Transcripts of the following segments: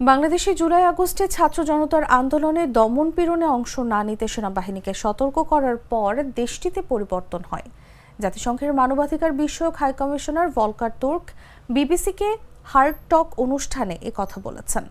বাংলাদেশে জুলাই আগস্টে ছাত্র জনতার আন্দোলনে দমন-পীড়নে অংশ না নিতে সেনাবাহিনীকে সতর্ক করার পর দেশটিতে পরিবর্তন হয়। জাতিসংঘের মানবাধিকার বিষয়ক হাইকমিশনার ভলকার তুর্ক বিবিসিকে হার্ড টক অনুষ্ঠানে কথা বলেছেন।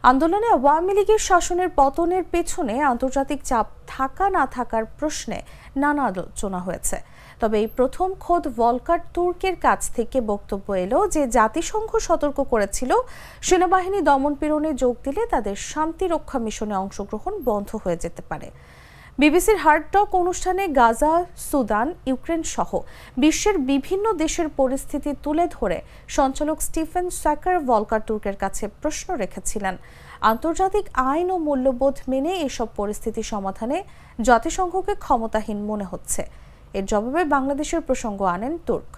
আন্দোলনে আওয়ামী লীগের শাসনের পতনের পেছনে আন্তর্জাতিক চাপ থাকা না থাকার প্রশ্নে নানা আলোচনা হয়েছে। তবে এই প্রথম খোদ ভলকার তুর্কের কাছ থেকে বক্তব্য এলো যে জাতিসংঘ সতর্ক করেছিল সেনাবাহিনী দমন-পীড়নে যোগ দিলে তাদের শান্তি রক্ষা মিশনে অংশগ্রহণ বন্ধ হয়ে যেতে পারে। বিবিসির হার্ড টক অনুষ্ঠানে গাজা, সুদান, ইউক্রেন সহ বিশ্বের বিভিন্ন দেশের পরিস্থিতি তুলে ধরে সঞ্চালক স্টিফেন স্যাকার ভলকার তুর্কের কাছে প্রশ্ন রেখেছিলেন, আন্তর্জাতিক আইন ও মূল্যবোধ মেনে এসব পরিস্থিতি সমাধানে জাতিসংঘকে ক্ষমতাহীন মনে হচ্ছে। এর জবাবে বাংলাদেশের প্রসঙ্গ আনেন তুর্ক।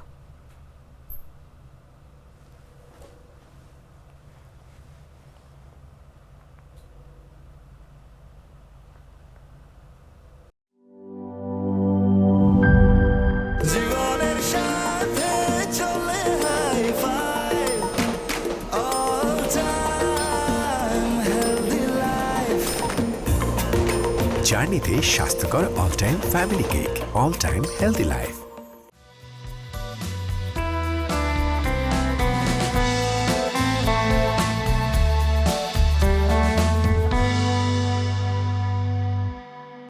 জার্নিতে স্বাস্থ্যকর all time family cake, all time healthy life.